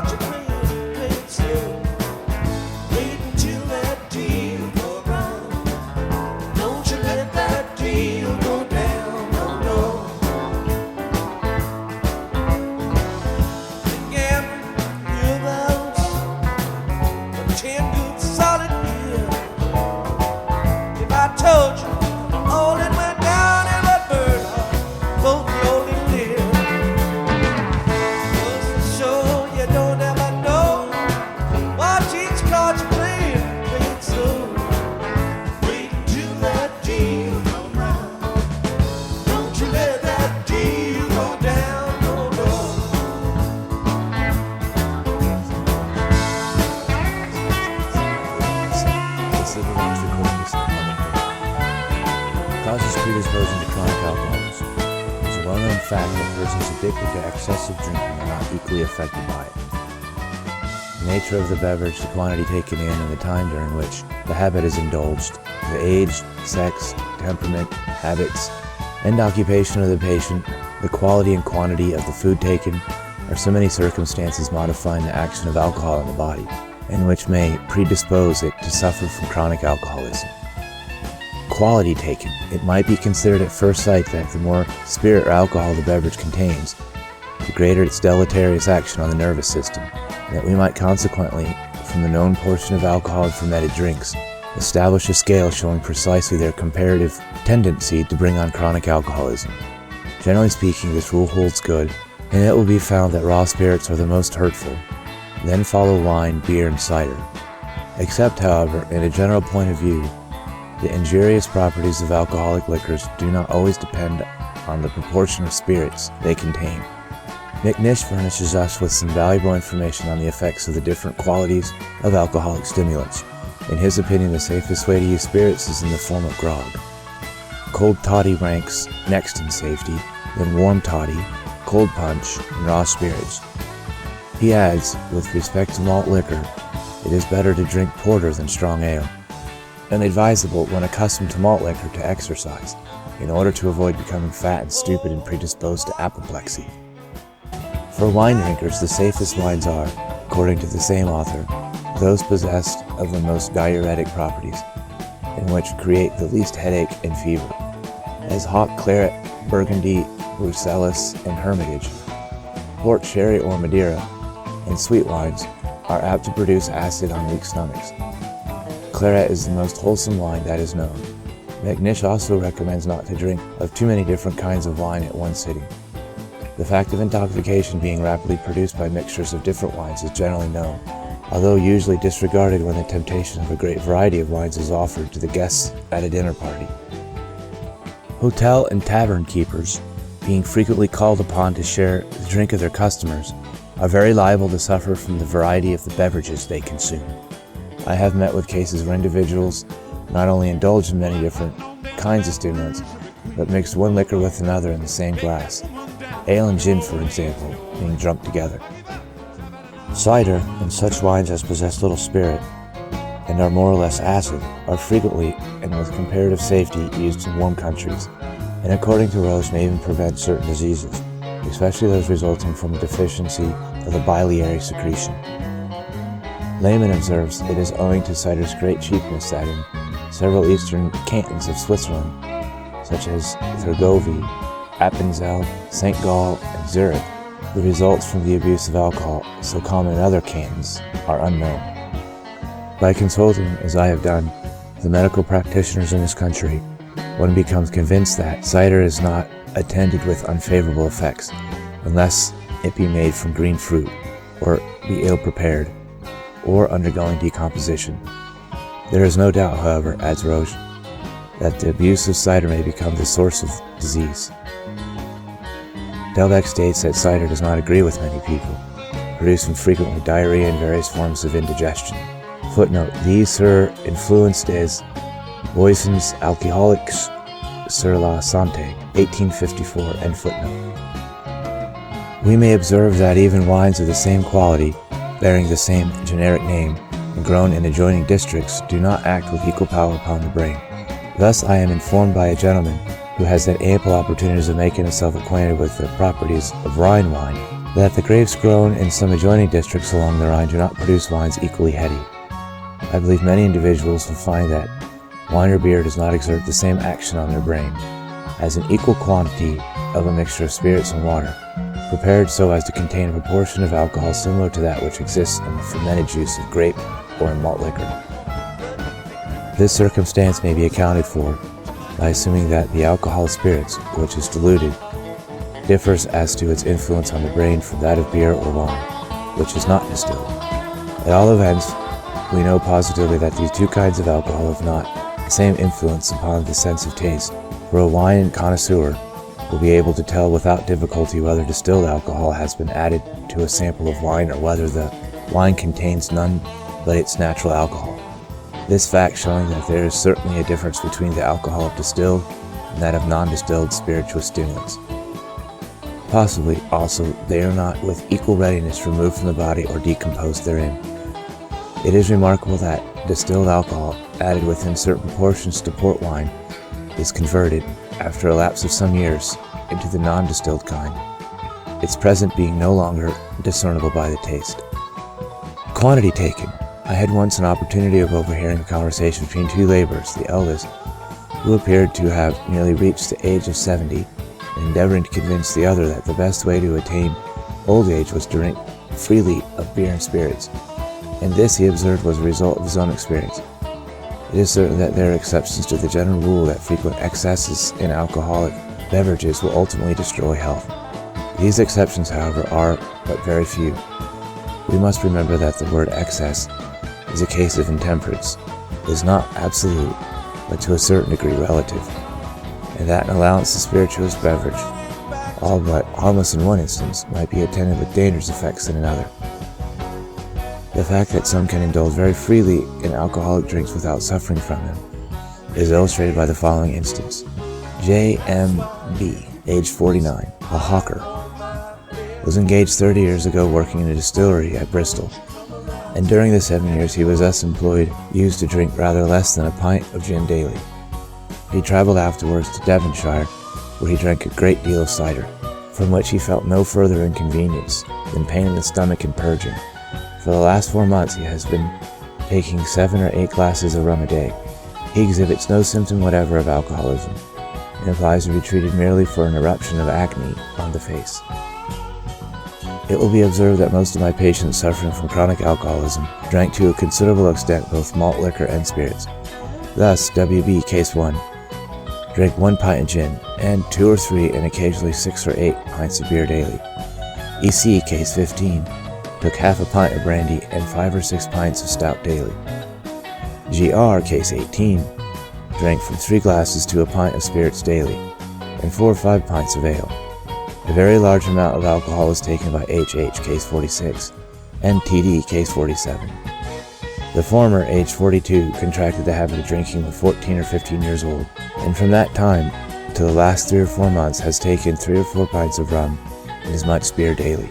caught you playing slow. Wait until that deal go round. Don't you let that deal go down, no, no. Gambling your vows for 10 good solid years. If I told you all that went down in that bird heart, both you only live. Goes to show you don't ever know. Watch each card you play it slow. Wait until that deal come round. Don't you let that deal go down, no, no. Consider one's recording this causes predisposition to chronic alcoholism. It's a well-known fact that persons addicted to excessive drinking are not equally affected by it. The nature of the beverage, the quantity taken in, and the time during which the habit is indulged, the age, sex, temperament, habits, and occupation of the patient, the quality and quantity of the food taken, are so many circumstances modifying the action of alcohol in the body, and which may predispose it to suffer from chronic alcoholism. Quality taken. It might be considered at first sight that the more spirit or alcohol the beverage contains, the greater its deleterious action on the nervous system, and that we might consequently, from the known portion of alcohol in fermented drinks, establish a scale showing precisely their comparative tendency to bring on chronic alcoholism. Generally speaking, this rule holds good, and it will be found that raw spirits are the most hurtful. Then follow wine, beer, and cider. Except, however, in a general point of view, the injurious properties of alcoholic liquors do not always depend on the proportion of spirits they contain. McNish furnishes us with some valuable information on the effects of the different qualities of alcoholic stimulants. In his opinion, the safest way to use spirits is in the form of grog. Cold toddy ranks next in safety, then warm toddy, cold punch, and raw spirits. He adds, with respect to malt liquor, it is better to drink porter than strong ale, and advisable when accustomed to malt liquor to exercise, in order to avoid becoming fat and stupid and predisposed to apoplexy. For wine drinkers, the safest wines are, according to the same author, those possessed of the most diuretic properties, and which create the least headache and fever, as hock, claret, burgundy, bruxelles, and hermitage. Port, sherry, or Madeira, and sweet wines are apt to produce acid on weak stomachs. Claret is the most wholesome wine that is known. McNish also recommends not to drink of too many different kinds of wine at one sitting. The fact of intoxication being rapidly produced by mixtures of different wines is generally known, although usually disregarded when the temptation of a great variety of wines is offered to the guests at a dinner party. Hotel and tavern keepers, being frequently called upon to share the drink of their customers, are very liable to suffer from the variety of the beverages they consume. I have met with cases where individuals not only indulge in many different kinds of stimulants, but mixed one liquor with another in the same glass. Ale and gin, for example, being drunk together. Cider, and such wines as possess little spirit, and are more or less acid, are frequently, and with comparative safety, used in warm countries, and according to Roche may even prevent certain diseases, especially those resulting from a deficiency of the biliary secretion. Lehmann observes it is owing to cider's great cheapness that in several eastern cantons of Switzerland, such as Thurgovie, Appenzell, St. Gall, and Zurich, the results from the abuse of alcohol, so common in other cantons, are unknown. By consulting, as I have done, the medical practitioners in this country, one becomes convinced that cider is not attended with unfavorable effects, unless it be made from green fruit, or be ill prepared, or undergoing decomposition. There is no doubt, however, adds Roche, that the abuse of cider may become the source of disease. Delbecq states that cider does not agree with many people, producing frequently diarrhea and various forms of indigestion. Footnote, these sur influenced des boissons alcooliques sur la santé, 1854, end footnote. We may observe that even wines of the same quality, bearing the same generic name, and grown in adjoining districts, do not act with equal power upon the brain. Thus I am informed by a gentleman who has had ample opportunities of making himself acquainted with the properties of Rhine wine, that the grapes grown in some adjoining districts along the Rhine do not produce wines equally heady. I believe many individuals will find that wine or beer does not exert the same action on their brain as an equal quantity of a mixture of spirits and water, prepared so as to contain a proportion of alcohol similar to that which exists in the fermented juice of grape or in malt liquor. This circumstance may be accounted for by assuming that the alcohol of spirits, which is diluted, differs as to its influence on the brain from that of beer or wine, which is not distilled. At all events, we know positively that these two kinds of alcohol have not the same influence upon the sense of taste, for a wine connoisseur will be able to tell without difficulty whether distilled alcohol has been added to a sample of wine or whether the wine contains none but its natural alcohol. This fact showing that there is certainly a difference between the alcohol of distilled and that of non-distilled spirituous stimulants. Possibly, also, they are not with equal readiness removed from the body or decomposed therein. It is remarkable that distilled alcohol, added within certain proportions to port wine, is converted, after a lapse of some years, into the non-distilled kind, its presence being no longer discernible by the taste. Quantity taken. I had once an opportunity of overhearing a conversation between two laborers, the eldest, who appeared to have nearly reached the age of 70, and endeavoring to convince the other that the best way to attain old age was to drink freely of beer and spirits, and this, he observed, was a result of his own experience. It is certain that there are exceptions to the general rule that frequent excesses in alcoholic beverages will ultimately destroy health. These exceptions, however, are but very few. We must remember that the word excess is a case of intemperance, is not absolute, but to a certain degree relative, and that an allowance of spirituous beverage, all but harmless in one instance, might be attended with dangerous effects in another. The fact that some can indulge very freely in alcoholic drinks without suffering from them is illustrated by the following instance. J.M.B., aged 49, a hawker, was engaged 30 years ago working in a distillery at Bristol, and during the 7 years he was thus employed used to drink rather less than a pint of gin daily. He traveled afterwards to Devonshire, where he drank a great deal of cider, from which he felt no further inconvenience than pain in the stomach and purging. For the last 4 months he has been taking 7 or 8 glasses of rum a day. He exhibits no symptom whatever of alcoholism, and applies to be treated merely for an eruption of acne on the face. It will be observed that most of my patients suffering from chronic alcoholism drank to a considerable extent both malt liquor and spirits. Thus, W.B. Case 1 drank 1 pint of gin, and 2 or 3 and occasionally 6 or 8 pints of beer daily. E.C. Case 15 took half a pint of brandy and 5 or 6 pints of stout daily. G.R. Case 18 drank from 3 glasses to a pint of spirits daily, and 4 or 5 pints of ale. A very large amount of alcohol was taken by H.H. Case 46 and T.D. Case 47. The former, aged 42, contracted the habit of drinking when 14 or 15 years old, and from that time to the last 3 or 4 months has taken 3 or 4 pints of rum and as much beer daily.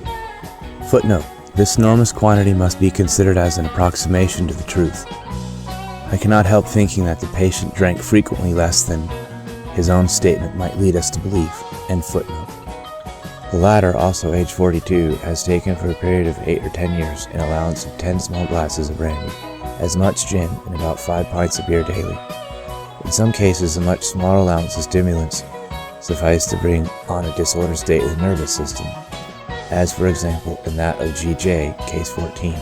Footnote: this enormous quantity must be considered as an approximation to the truth. I cannot help thinking that the patient drank frequently less than his own statement might lead us to believe. End footnote. The latter, also aged 42, has taken for a period of 8 or 10 years an allowance of 10 small glasses of brandy, as much gin, and about 5 pints of beer daily. In some cases, a much smaller allowance of stimulants suffice to bring on a disordered state of the nervous system, as for example in that of G.J., Case 14,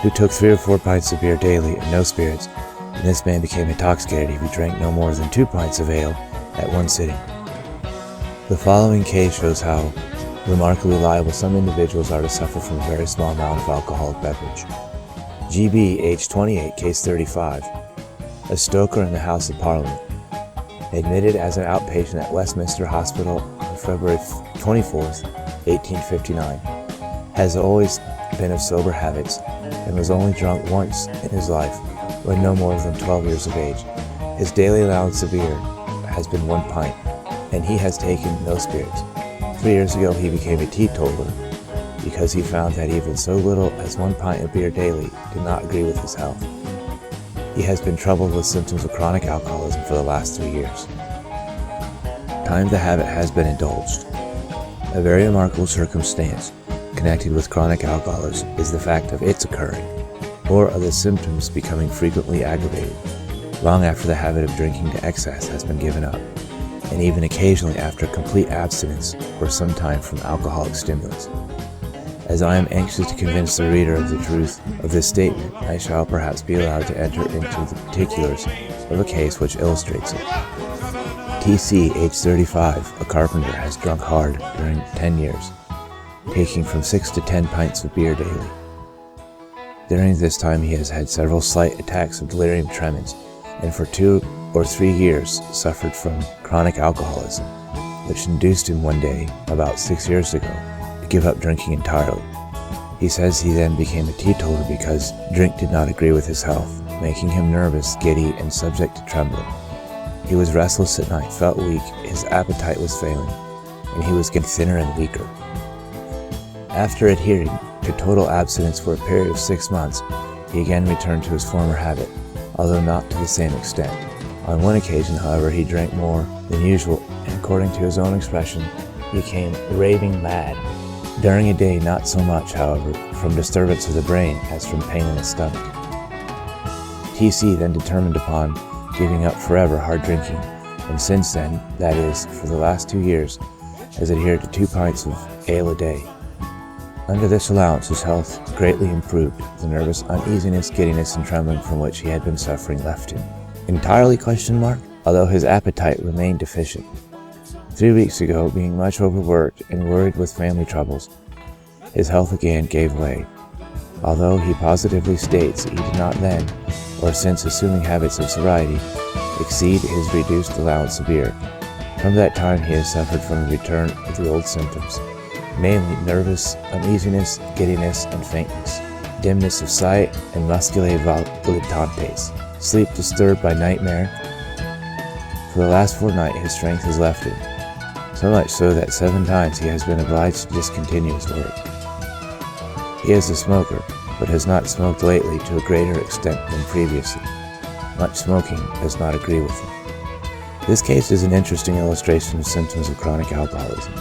who took 3 or 4 pints of beer daily and no spirits, and this man became intoxicated if he drank no more than 2 pints of ale at one sitting. The following case shows how remarkably liable some individuals are to suffer from a very small amount of alcoholic beverage. G.B., aged 28, Case 35, a stoker in the House of Parliament, admitted as an outpatient at Westminster Hospital on February 24, 1859, has always been of sober habits and was only drunk once in his life when no more than 12 years of age. His daily allowance of beer has been 1 pint, and he has taken no spirits. 3 years ago he became a teetotaler because he found that even so little as 1 pint of beer daily did not agree with his health. He has been troubled with symptoms of chronic alcoholism for the last 3 years. Time the habit has been indulged. A very remarkable circumstance connected with chronic alcoholism is the fact of its occurring, or of the symptoms becoming frequently aggravated, long after the habit of drinking to excess has been given up, and even occasionally after complete abstinence for some time from alcoholic stimulants. As I am anxious to convince the reader of the truth of this statement, I shall perhaps be allowed to enter into the particulars of a case which illustrates it. T.C., age 35, a carpenter, has drunk hard during 10 years, taking from 6 to 10 pints of beer daily. During this time he has had several slight attacks of delirium tremens, and for 2 or 3 years suffered from chronic alcoholism, which induced him one day, about 6 years ago, to give up drinking entirely. He says he then became a teetotaler because drink did not agree with his health, making him nervous, giddy, and subject to trembling. He was restless at night, felt weak, his appetite was failing, and he was getting thinner and weaker. After adhering to total abstinence for a period of 6 months, he again returned to his former habit, although not to the same extent. On one occasion, however, he drank more than usual, and according to his own expression, became raving mad. During a day, not so much, however, from disturbance of the brain as from pain in his stomach. T.C. then determined upon giving up forever hard drinking, and since then, that is, for the last 2 years, has adhered to 2 pints of ale a day. Under this allowance, his health greatly improved. The nervous uneasiness, giddiness, and trembling from which he had been suffering left him. Entirely ? Although his appetite remained deficient. 3 weeks ago, being much overworked and worried with family troubles, his health again gave way. Although he positively states he did not then, or since assuming habits of sobriety, exceed his reduced allowance of beer. From that time he has suffered from the return of the old symptoms, namely nervous uneasiness, giddiness, and faintness, dimness of sight, and musculae volitantes, sleep disturbed by nightmare. For the last fortnight his strength has left him, so much so that 7 times he has been obliged to discontinue his work. He is a smoker, but has not smoked lately to a greater extent than previously. Much smoking does not agree with him. This case is an interesting illustration of symptoms of chronic alcoholism,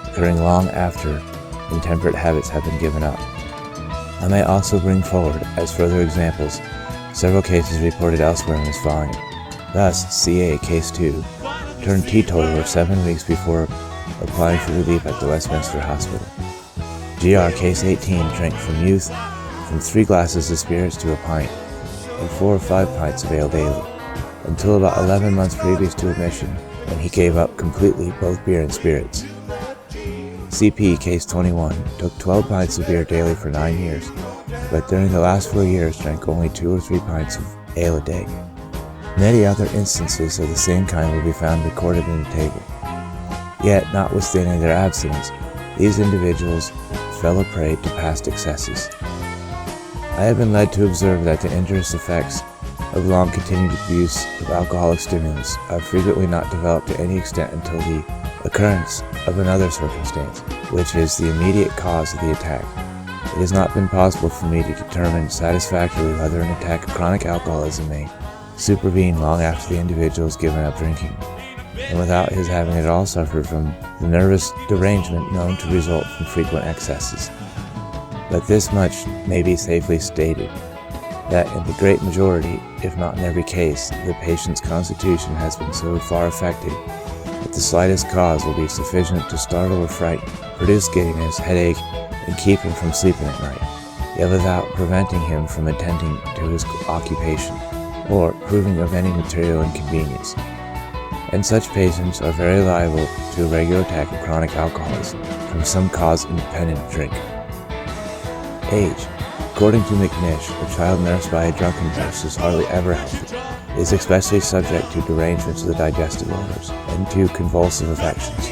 occurring long after intemperate habits have been given up. I may also bring forward, as further examples, several cases reported elsewhere in this volume. Thus, C.A., Case 2, turned teetotaler 7 weeks before applying for relief at the Westminster Hospital. G.R., Case 18, drank from youth from 3 glasses of spirits to a pint, and 4 or 5 pints of ale daily, until about 11 months previous to admission, when he gave up completely both beer and spirits. C.P., Case 21, took 12 pints of beer daily for 9 years, but during the last 4 years drank only 2 or 3 pints of ale a day. Many other instances of the same kind will be found recorded in the table. Yet, notwithstanding their abstinence, these individuals fell a prey to past excesses. I have been led to observe that the injurious effects of long-continued abuse of alcoholic stimulants are frequently not developed to any extent until the occurrence of another circumstance, which is the immediate cause of the attack. It has not been possible for me to determine satisfactorily whether an attack of chronic alcoholism may supervene long after the individual has given up drinking, and without his having at all suffered from the nervous derangement known to result from frequent excesses. But this much may be safely stated, that in the great majority, if not in every case, the patient's constitution has been so far affected that the slightest cause will be sufficient to startle or frighten, produce giddiness, headache, and keep him from sleeping at night, yet without preventing him from attending to his occupation, or proving of any material inconvenience. And such patients are very liable to a regular attack of chronic alcoholism from some cause independent of drink. Age. According to McNish, a child nursed by a drunken nurse is hardly ever healthy, is especially subject to derangements of the digestive organs and to convulsive affections.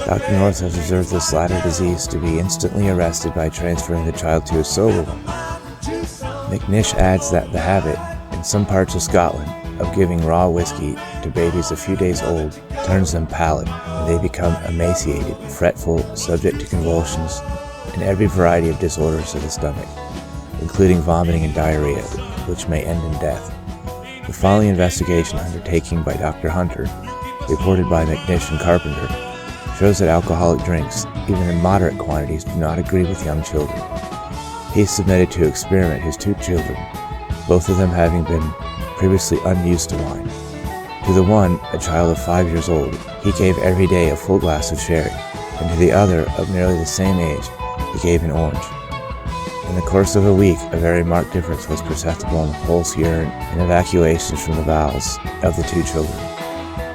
Dr. North has observed this latter disease to be instantly arrested by transferring the child to a sober one. McNish adds that the habit, in some parts of Scotland, of giving raw whiskey to babies a few days old turns them pallid, and they become emaciated, fretful, subject to convulsions, and every variety of disorders of the stomach, including vomiting and diarrhea, which may end in death. The following investigation undertaken by Dr. Hunter, reported by McNish and Carpenter, shows that alcoholic drinks, even in moderate quantities, do not agree with young children. He submitted to experiment his 2 children, both of them having been previously unused to wine. To the one, a child of 5 years old, he gave every day a full glass of sherry, and to the other, of nearly the same age, he gave an orange. In the course of a week, a very marked difference was perceptible in the pulse, urine, and evacuations from the bowels of the 2 children.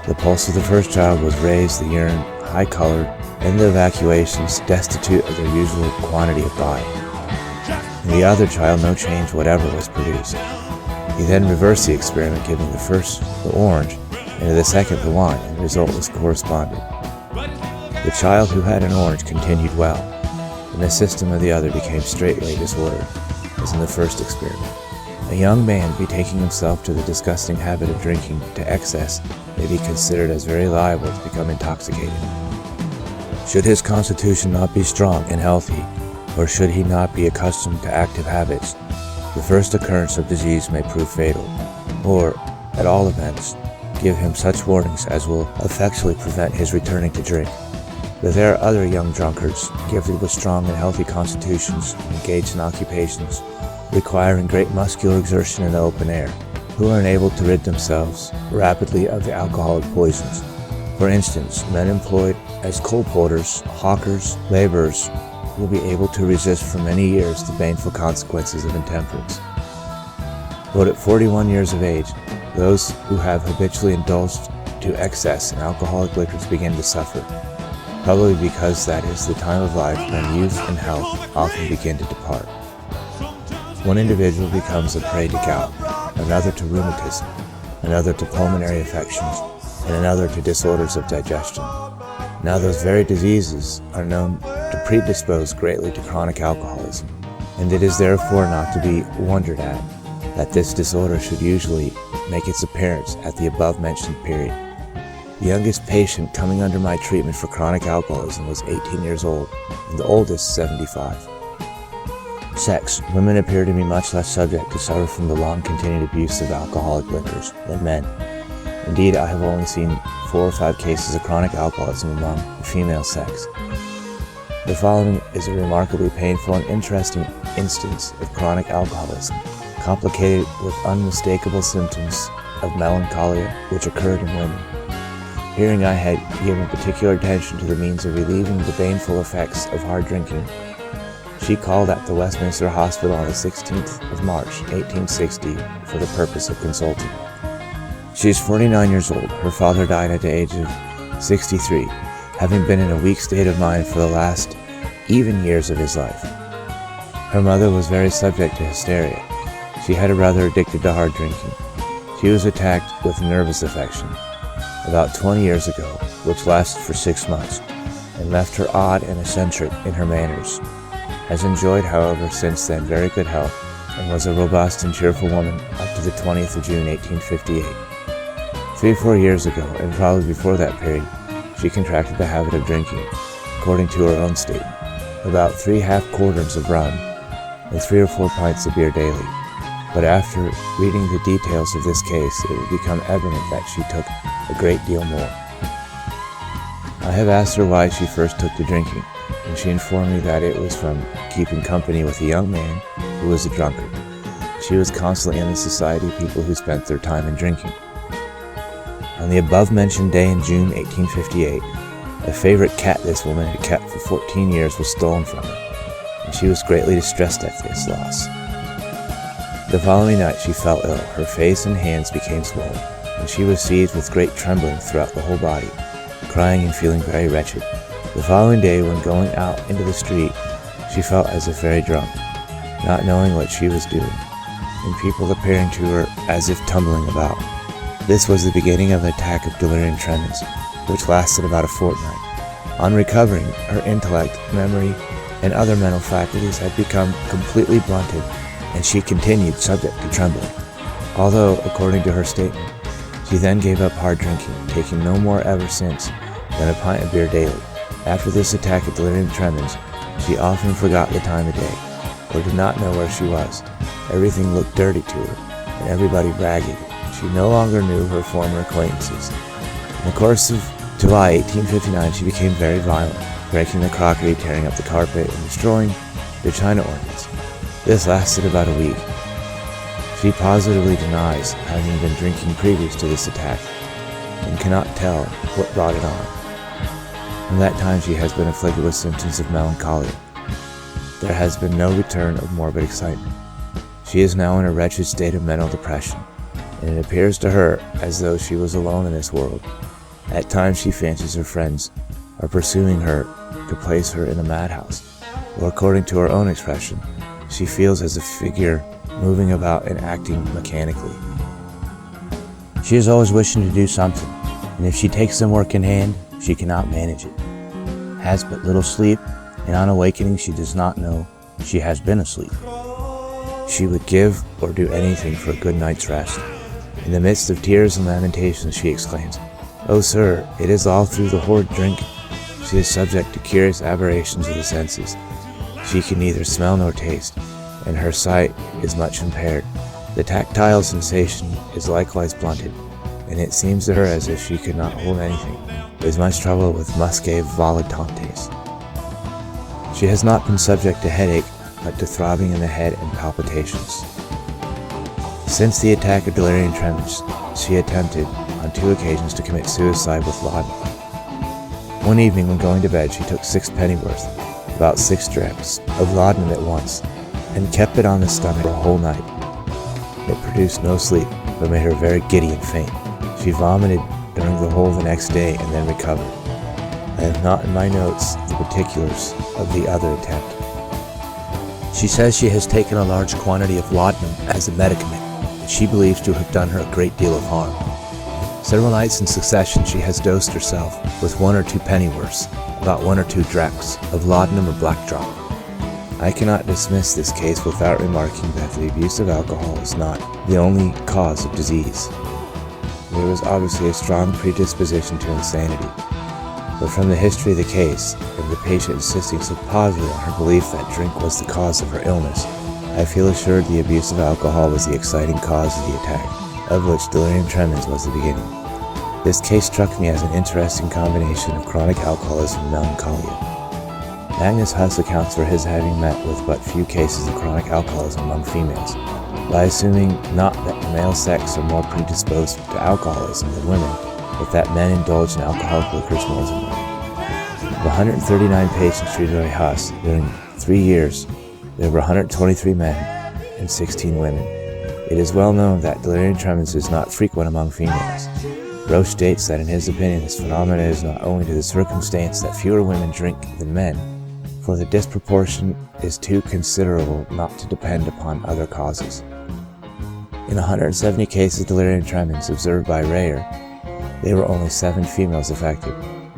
The pulse of the first child was raised, the urine high-colored, and the evacuations destitute of their usual quantity of bile. In the other child, no change whatever was produced. He then reversed the experiment, giving the first the orange, and to the second the wine, and the result was correspondent. The child who had an orange continued well, and the system of the other became straightway disordered, as in the first experiment. A young man betaking himself to the disgusting habit of drinking to excess may be considered as very liable to become intoxicated. Should his constitution not be strong and healthy, or should he not be accustomed to active habits, the first occurrence of disease may prove fatal, or, at all events, give him such warnings as will effectually prevent his returning to drink. But there are other young drunkards, gifted with strong and healthy constitutions, engaged in occupations requiring great muscular exertion in the open air, who are enabled to rid themselves rapidly of the alcoholic poisons. For instance, men employed as coal porters, hawkers, laborers, will be able to resist for many years the baneful consequences of intemperance. But at 41 years of age, those who have habitually indulged to excess in alcoholic liquors begin to suffer, probably because that is the time of life when youth and health often begin to depart. One individual becomes a prey to gout, another to rheumatism, another to pulmonary affections, and another to disorders of digestion. Now those very diseases are known to predispose greatly to chronic alcoholism, and it is therefore not to be wondered at that this disorder should usually make its appearance at the above-mentioned period. The youngest patient coming under my treatment for chronic alcoholism was 18 years old, and the oldest 75. Sex. Women appear to be much less subject to suffer from the long-continued abuse of alcoholic liquors than men. Indeed, I have only seen 4 or 5 cases of chronic alcoholism among the female sex. The following is a remarkably painful and interesting instance of chronic alcoholism, complicated with unmistakable symptoms of melancholia which occurred in women. Hearing I had given particular attention to the means of relieving the baneful effects of hard drinking, she called at the Westminster Hospital on the 16th of March, 1860, for the purpose of consulting. She is 49 years old. Her father died at the age of 63, having been in a weak state of mind for the last even years of his life. Her mother was very subject to hysteria. She had a brother addicted to hard drinking. She was attacked with a nervous affection about 20 years ago, which lasted for 6 months, and left her odd and eccentric in her manners. Has enjoyed, however, since then very good health, and was a robust and cheerful woman up to the 20th of June, 1858. 3 or 4 years ago, and probably before that period, she contracted the habit of drinking, according to her own statement, about 3 half-quarterns of rum and 3 or 4 pints of beer daily. But after reading the details of this case, it will become evident that she took a great deal more. I have asked her why she first took to drinking, and she informed me that it was from keeping company with a young man who was a drunkard. She was constantly in the society of people who spent their time in drinking. On the above-mentioned day in June 1858, a favorite cat this woman had kept for 14 years was stolen from her, and she was greatly distressed at this loss. The following night she fell ill. Her face and hands became swollen, and she was seized with great trembling throughout the whole body, crying and feeling very wretched. The following day, when going out into the street, she felt as if very drunk, not knowing what she was doing, and people appearing to her as if tumbling about. This was the beginning of an attack of delirium tremens, which lasted about a fortnight. On recovering, her intellect, memory, and other mental faculties had become completely blunted, and she continued subject to trembling. Although, according to her statement, she then gave up hard drinking, taking no more ever since than a pint of beer daily. After this attack of delirium tremens, she often forgot the time of day, or did not know where she was. Everything looked dirty to her, and everybody ragged. She no longer knew her former acquaintances. In the course of July 1859, she became very violent, breaking the crockery, tearing up the carpet, and destroying the china ornaments. This lasted about a week. She positively denies having been drinking previous to this attack and cannot tell what brought it on. From that time, she has been afflicted with symptoms of melancholia. There has been no return of morbid excitement. She is now in a wretched state of mental depression, and it appears to her as though she was alone in this world. At times she fancies her friends are pursuing her to place her in a madhouse, or according to her own expression, she feels as a figure moving about and acting mechanically. She is always wishing to do something, and if she takes some work in hand, she cannot manage it. Has but little sleep, and on awakening she does not know she has been asleep. She would give or do anything for a good night's rest. In the midst of tears and lamentations she exclaims, "Oh sir, it is all through the horrid drink." She is subject to curious aberrations of the senses. She can neither smell nor taste, and her sight is much impaired. The tactile sensation is likewise blunted, and it seems to her as if she could not hold anything. There is much trouble with muscae volitantes. She has not been subject to headache, but to throbbing in the head and palpitations. Since the attack of delirium tremens, she attempted on 2 occasions to commit suicide with laudanum. One evening when going to bed, she took 6 pennyworth, about 6 drachms, of laudanum at once, and kept it on the stomach for a whole night. It produced no sleep, but made her very giddy and faint. She vomited during the whole of the next day and then recovered. I have not in my notes the particulars of the other attempt. She says she has taken a large quantity of laudanum as a medicament, and she believes to have done her a great deal of harm. Several nights in succession she has dosed herself with 1 or 2 pennyworths, about 1 or 2 drachms, of laudanum or black drop. I cannot dismiss this case without remarking that the abuse of alcohol is not the only cause of disease. There was obviously a strong predisposition to insanity, but from the history of the case, and the patient insisting so positively on her belief that drink was the cause of her illness, I feel assured the abuse of alcohol was the exciting cause of the attack, of which delirium tremens was the beginning. This case struck me as an interesting combination of chronic alcoholism and melancholia. Magnus Huss accounts for his having met with but few cases of chronic alcoholism among females, by assuming not that the male sex are more predisposed to alcoholism than women, but that men indulge in alcoholic liquors more than women. Of 139 patients treated by Huss during 3 years, there were 123 men and 16 women. It is well known that delirium tremens is not frequent among females. Roche states that in his opinion this phenomenon is not owing to the circumstance that fewer women drink than men, for the disproportion is too considerable not to depend upon other causes. In 170 cases of delirium tremens observed by Reyer, there were only 7 females affected.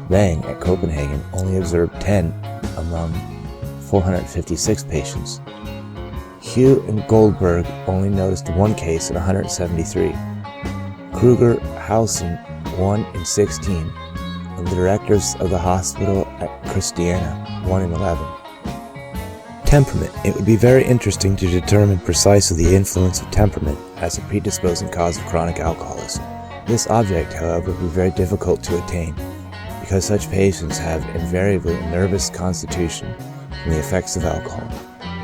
Bang at Copenhagen only observed 10 among 456 patients. Hugh and Goldberg only noticed 1 case in 173. Kruger, Hausen, 1 in 16, and the directors of the hospital at Christiana, 1 in 11. Temperament. It would be very interesting to determine precisely the influence of temperament as a predisposing cause of chronic alcoholism. This object, however, would be very difficult to attain, because such patients have invariably a nervous constitution from the effects of alcohol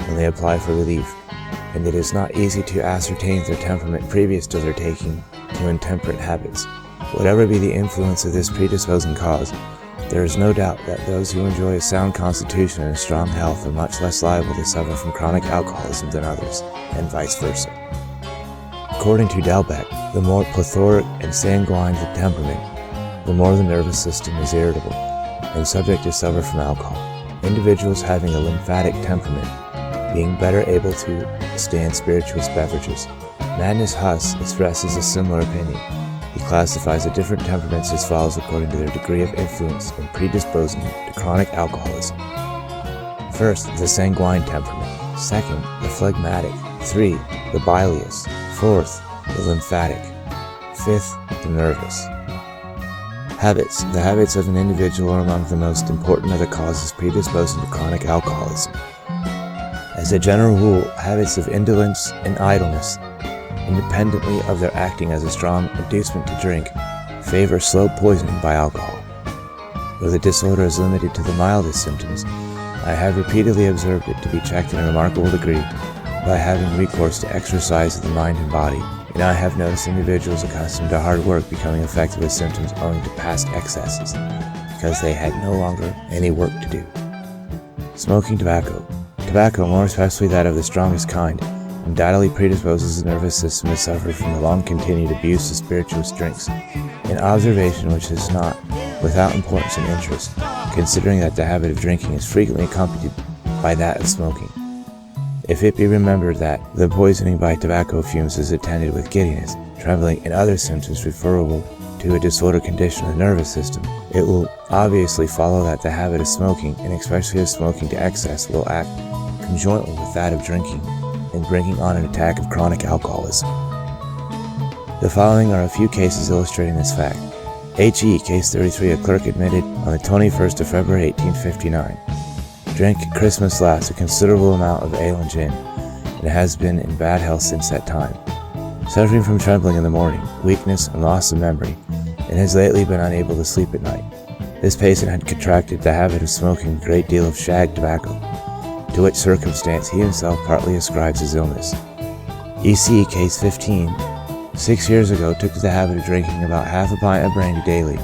when they apply for relief, and it is not easy to ascertain their temperament previous to their taking to intemperate habits. Whatever be the influence of this predisposing cause, there is no doubt that those who enjoy a sound constitution and strong health are much less liable to suffer from chronic alcoholism than others, and vice versa. According to Delbecq, the more plethoric and sanguine the temperament, the more the nervous system is irritable and subject to suffer from alcohol. Individuals having a lymphatic temperament being better able to stand spirituous beverages. Magnus Huss expresses a similar opinion. He classifies the different temperaments as follows according to their degree of influence in predisposing to chronic alcoholism. First, the sanguine temperament. Second, the phlegmatic. 3, the bilious. 4th, the lymphatic. 5th, the nervous. Habits. The habits of an individual are among the most important of the causes predisposing to chronic alcoholism. As a general rule, habits of indolence and idleness, independently of their acting as a strong inducement to drink, favor slow poisoning by alcohol. where the disorder is limited to the mildest symptoms, I have repeatedly observed it to be checked in a remarkable degree by having recourse to exercise of the mind and body, and I have noticed individuals accustomed to hard work becoming affected with symptoms owing to past excesses, because they had no longer any work to do. Smoking tobacco. Tobacco, more especially that of the strongest kind, undoubtedly predisposes the nervous system to suffer from the long-continued abuse of spirituous drinks, an observation which is not without importance and interest, considering that the habit of drinking is frequently accompanied by that of smoking. If it be remembered that the poisoning by tobacco fumes is attended with giddiness, trembling, and other symptoms referable to a disordered condition of the nervous system, it will obviously follow that the habit of smoking, and especially of smoking to excess, will act conjointly with that of drinking in bringing on an attack of chronic alcoholism. The following are a few cases illustrating this fact. H.E., case 33, a clerk admitted on the 21st of February 1859. Drank at Christmas last a considerable amount of ale and gin, and has been in bad health since that time, suffering from trembling in the morning, weakness, and loss of memory, and has lately been unable to sleep at night. This patient had contracted the habit of smoking a great deal of shag tobacco, to which circumstance he himself partly ascribes his illness. E.C., case 15, 6 years ago took to the habit of drinking about half a pint of brandy daily,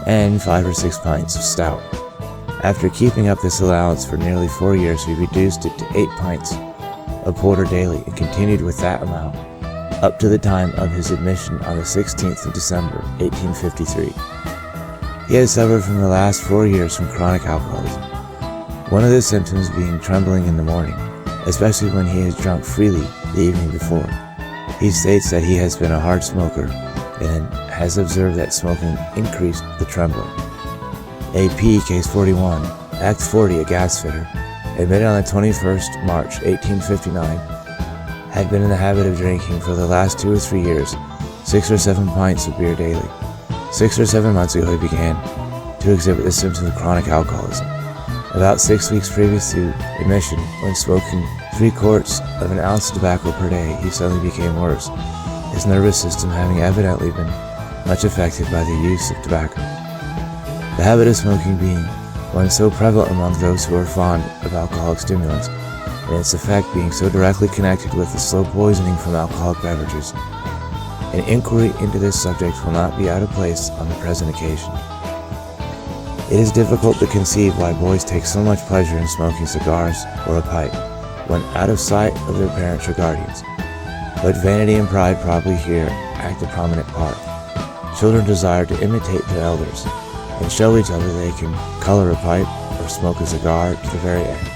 and 5 or 6 pints of stout. After keeping up this allowance for nearly 4 years, he reduced it to 8 pints of porter daily, and continued with that amount up to the time of his admission on the 16th of December, 1853. He has suffered from the last 4 years from chronic alcoholism, one of the symptoms being trembling in the morning, especially when he has drunk freely the evening before. He states that he has been a hard smoker and has observed that smoking increased the trembling. A.P., case 41, Act 40, a gas fitter, admitted on the 21st March 1859, had been in the habit of drinking for the last 2 or 3 years 6 or 7 pints of beer daily. 6 or 7 months ago he began to exhibit the symptoms of chronic alcoholism. About 6 weeks previous to admission, when smoking 3 quarts of an ounce of tobacco per day, he suddenly became worse, his nervous system having evidently been much affected by the use of tobacco. The habit of smoking being one so prevalent among those who are fond of alcoholic stimulants, and its effect being so directly connected with the slow poisoning from alcoholic beverages, an inquiry into this subject will not be out of place on the present occasion. It is difficult to conceive why boys take so much pleasure in smoking cigars or a pipe when out of sight of their parents or guardians, but vanity and pride probably here act a prominent part. Children desire to imitate their elders and show each other they can color a pipe or smoke a cigar to the very end,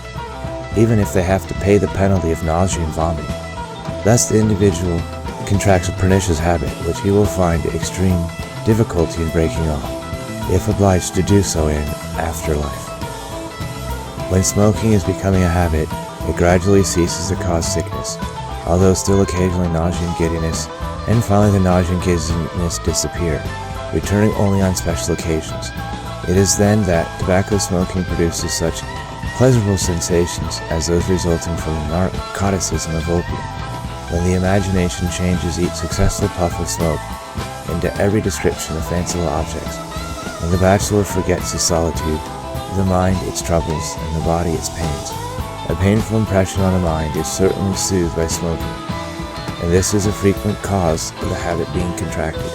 even if they have to pay the penalty of nausea and vomiting. Thus the individual contracts a pernicious habit which he will find extreme difficulty in breaking off, if obliged to do so in after life. When smoking is becoming a habit, it gradually ceases to cause sickness, although still occasionally nausea and giddiness, and finally the nausea and giddiness disappear, returning only on special occasions. It is then that tobacco smoking produces such pleasurable sensations as those resulting from the narcoticism of opium, when the imagination changes each successful puff of smoke into every description of fanciful objects, when the bachelor forgets his solitude, the mind its troubles, and the body its pains. A painful impression on the mind is certainly soothed by smoking, and this is a frequent cause of the habit being contracted.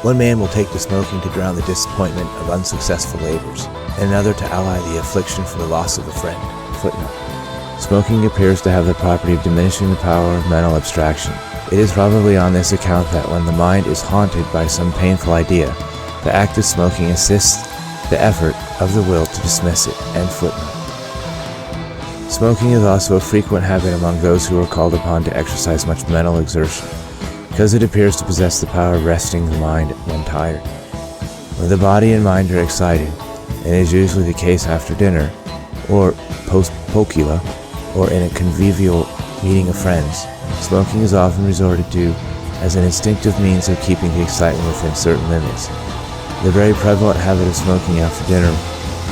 One man will take to smoking to drown the disappointment of unsuccessful labors, and another to allay the affliction from the loss of a friend. Footnote. Smoking appears to have the property of diminishing the power of mental abstraction. It is probably on this account that when the mind is haunted by some painful idea, the act of smoking assists the effort of the will to dismiss it. End footnote. Smoking is also a frequent habit among those who are called upon to exercise much mental exertion, because it appears to possess the power of resting the mind when tired. When the body and mind are excited, and it is usually the case after dinner, or post-pocula, or in a convivial meeting of friends, smoking is often resorted to as an instinctive means of keeping the excitement within certain limits. The very prevalent habit of smoking after dinner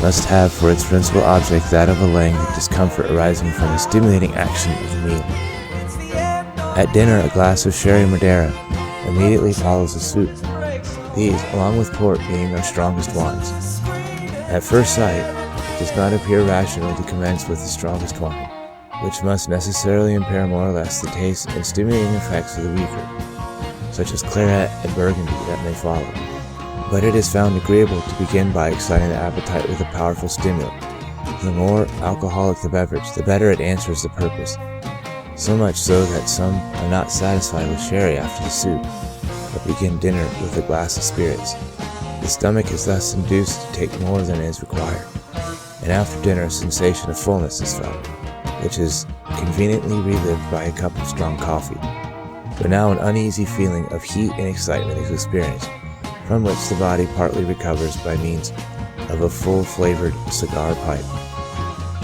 must have for its principal object that of allaying the discomfort arising from the stimulating action of the meal. At dinner, a glass of sherry Madeira immediately follows the soup, these, along with port, being our strongest wines. At first sight, it does not appear rational to commence with the strongest wine, which must necessarily impair more or less the taste and stimulating effects of the weaker, such as claret and burgundy, that may follow. But it is found agreeable to begin by exciting the appetite with a powerful stimulant. The more alcoholic the beverage, the better it answers the purpose. So much so that some are not satisfied with sherry after the soup, but begin dinner with a glass of spirits. The stomach is thus induced to take more than is required, and after dinner a sensation of fullness is felt, which is conveniently relived by a cup of strong coffee. But now an uneasy feeling of heat and excitement is experienced, from which the body partly recovers by means of a full-flavored cigar pipe.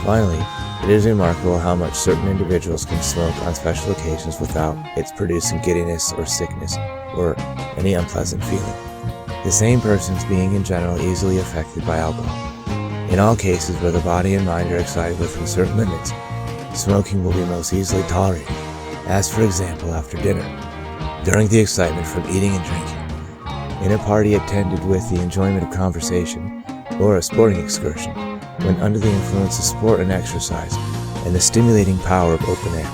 Finally, it is remarkable how much certain individuals can smoke on special occasions without its producing giddiness or sickness, or any unpleasant feeling. The same persons being in general easily affected by alcohol. In all cases where the body and mind are excited within certain limits, smoking will be most easily tolerated, as for example after dinner, during the excitement from eating and drinking, in a party attended with the enjoyment of conversation, or a sporting excursion, when under the influence of sport and exercise, and the stimulating power of open air.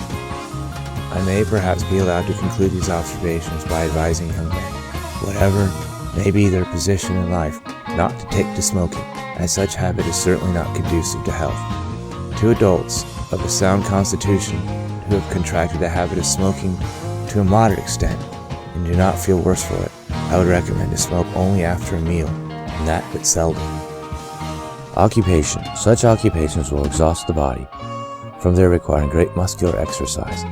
I may perhaps be allowed to conclude these observations by advising young men, whatever may be their position in life, not to take to smoking, as such habit is certainly not conducive to health. To adults of a sound constitution who have contracted a habit of smoking to a moderate extent and do not feel worse for it, I would recommend to smoke only after a meal, and that but seldom. Occupation. Such occupations will exhaust the body, from their requiring great muscular exercise,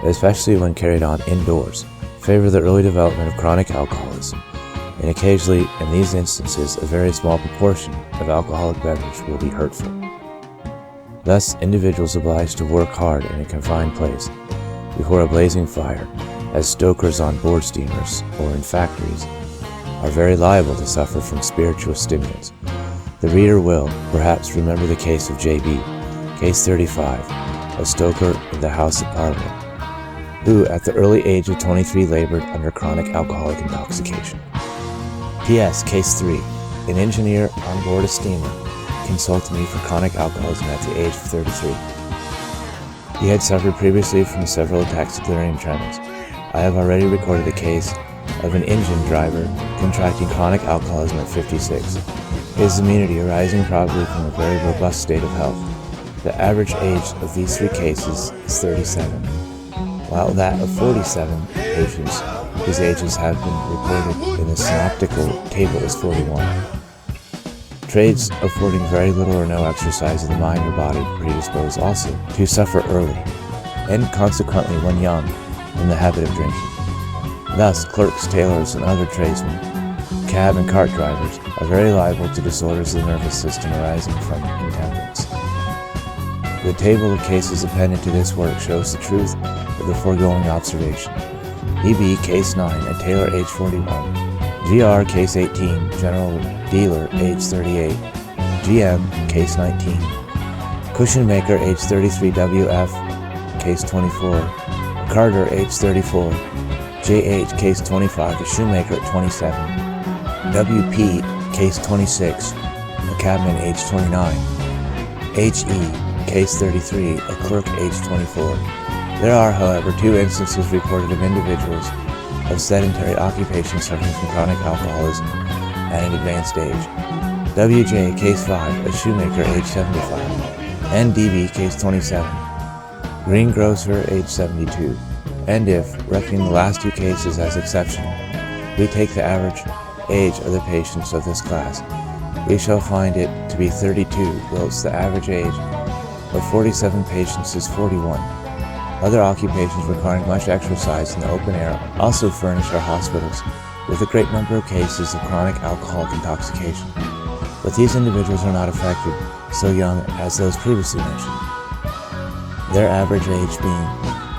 especially when carried on indoors, favor the early development of chronic alcoholism, and occasionally, in these instances, a very small proportion of alcoholic beverage will be hurtful. Thus, individuals obliged to work hard in a confined place, before a blazing fire, as stokers on board steamers or in factories, are very liable to suffer from spirituous stimulants. The reader will, perhaps, remember the case of J.B., case 35, a stoker in the House of Parliament, who at the early age of 23 labored under chronic alcoholic intoxication. P.S. Case 3, an engineer on board a steamer consulted me for chronic alcoholism at the age of 33. He had suffered previously from several attacks of delirium tremens. I have already recorded the case of an engine driver contracting chronic alcoholism at 56. His immunity arising probably from a very robust state of health. The average age of these three cases is 37, while that of 47 patients whose ages have been reported in the synoptical table is 41. Traits affording very little or no exercise of the mind or body predispose also to suffer early, and consequently when young, in the habit of drinking. Thus, clerks, tailors, and other tradesmen, cab and cart drivers, are very liable to disorders of the nervous system arising from intemperance. The table of cases appended to this work shows the truth of the foregoing observation. E.B. Case 9, a tailor age 41. G.R. Case 18, general dealer age 38. G.M. Case 19. Cushion maker age 33. W.F. Case 24. Carter, age 34. J.H., case 25, a shoemaker at 27. W.P., case 26, a cabman, age 29. H.E., case 33, a clerk, age 24. There are, however, two instances recorded of individuals of sedentary occupation suffering from chronic alcoholism at an advanced age. W.J., case 5, a shoemaker, age 75. N.D.B., case 27. Greengrocer, age 72, and if, reckoning the last two cases as exceptional, we take the average age of the patients of this class, we shall find it to be 32, whilst the average age of 47 patients is 41. Other occupations requiring much exercise in the open air also furnish our hospitals with a great number of cases of chronic alcoholic intoxication, but these individuals are not affected so young as those previously mentioned, their average age being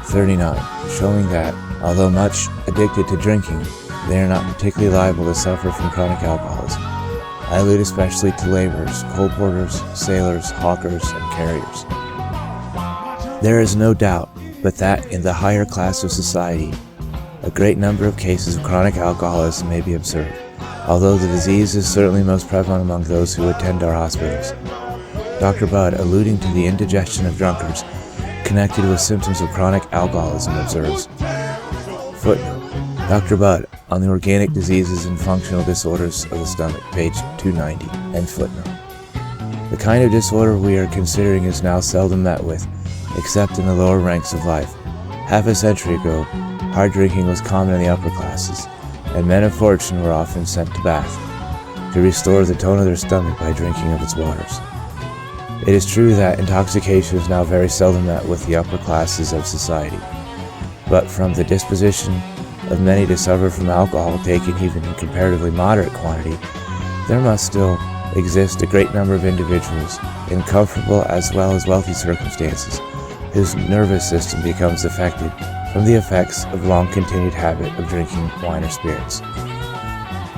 39, showing that, although much addicted to drinking, they are not particularly liable to suffer from chronic alcoholism. I allude especially to laborers, coal porters, sailors, hawkers, and carriers. There is no doubt but that in the higher class of society, a great number of cases of chronic alcoholism may be observed, although the disease is certainly most prevalent among those who attend our hospitals. Dr. Budd, alluding to the indigestion of drunkards connected with symptoms of chronic alcoholism, observes, footnote, Dr. Budd, on the organic diseases and functional disorders of the stomach, page 290, end footnote. The kind of disorder we are considering is now seldom met with, except in the lower ranks of life. Half a century ago, hard drinking was common in the upper classes, and men of fortune were often sent to Bath to restore the tone of their stomach by drinking of its waters. It is true that intoxication is now very seldom met with the upper classes of society, but from the disposition of many to suffer from alcohol taken even in comparatively moderate quantity, there must still exist a great number of individuals in comfortable as well as wealthy circumstances whose nervous system becomes affected from the effects of long-continued habit of drinking wine or spirits.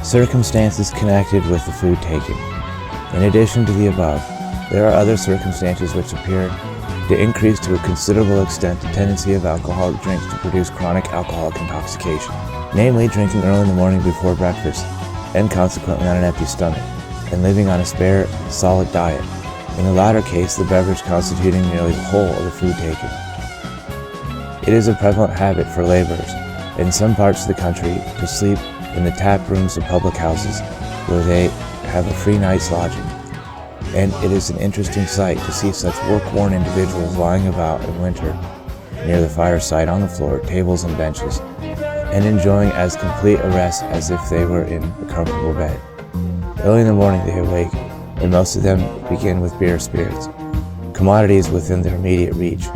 Circumstances connected with the food taken. In addition to the above, there are other circumstances which appear to increase to a considerable extent the tendency of alcoholic drinks to produce chronic alcoholic intoxication, namely drinking early in the morning before breakfast and consequently on an empty stomach, and living on a spare, solid diet, in the latter case the beverage constituting nearly the whole of the food taken. It is a prevalent habit for laborers in some parts of the country to sleep in the tap rooms of public houses where they have a free night's lodging, and it is an interesting sight to see such work-worn individuals lying about in winter near the fireside on the floor, tables and benches, and enjoying as complete a rest as if they were in a comfortable bed. Early in the morning they awake, and most of them begin with beer or spirits, commodities within their immediate reach,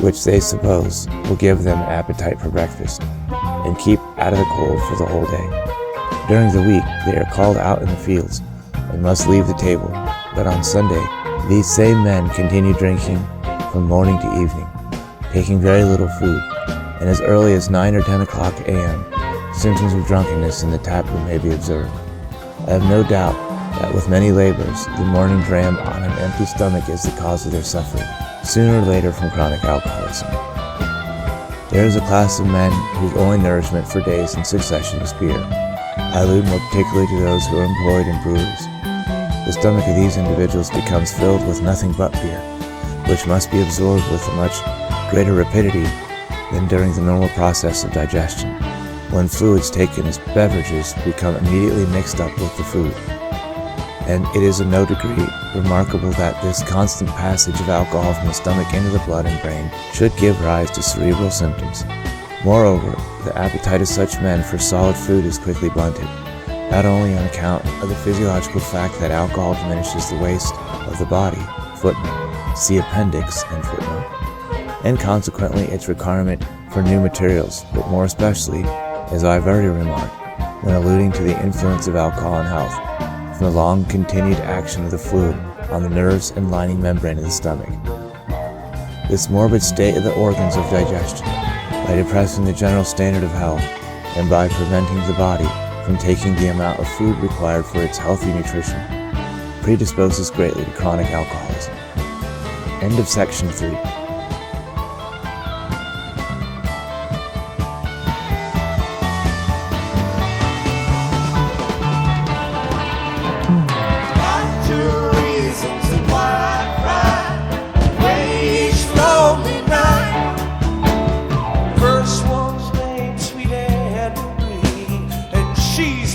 which they suppose will give them an appetite for breakfast, and keep out of the cold for the whole day. During the week they are called out in the fields, and must leave the table, but on Sunday these same men continue drinking from morning to evening, taking very little food, and as early as 9 or 10 o'clock a.m. symptoms of drunkenness in the tap room may be observed. I have no doubt that with many laborers, the morning dram on an empty stomach is the cause of their suffering, sooner or later from chronic alcoholism. There is a class of men whose only nourishment for days in succession is beer. I allude more particularly to those who are employed in breweries. The stomach of these individuals becomes filled with nothing but beer, which must be absorbed with a much greater rapidity than during the normal process of digestion, when fluids taken as beverages become immediately mixed up with the food. And it is in no degree remarkable that this constant passage of alcohol from the stomach into the blood and brain should give rise to cerebral symptoms. Moreover, the appetite of such men for solid food is quickly blunted, not only on account of the physiological fact that alcohol diminishes the waste of the body, footnote, see appendix, end footnote, and consequently its requirement for new materials, but more especially, as I have already remarked, when alluding to the influence of alcohol on health, from the long continued action of the fluid on the nerves and lining membrane of the stomach. This morbid state of the organs of digestion, by depressing the general standard of health, and by preventing the body from taking the amount of food required for its healthy nutrition, predisposes greatly to chronic alcoholism. End of section 3.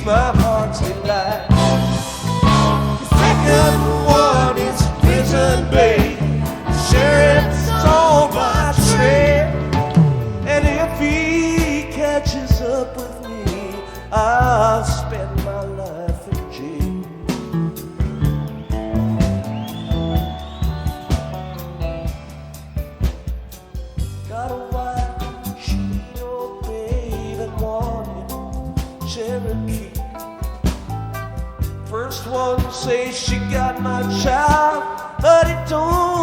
My heart's delight. The second one is prison bait. The sheriff's on my trail, and if he catches up with me, I'll spend my life in jail. Got a wife, she your babe, and one Cherokee. First one say she got my child, but it don't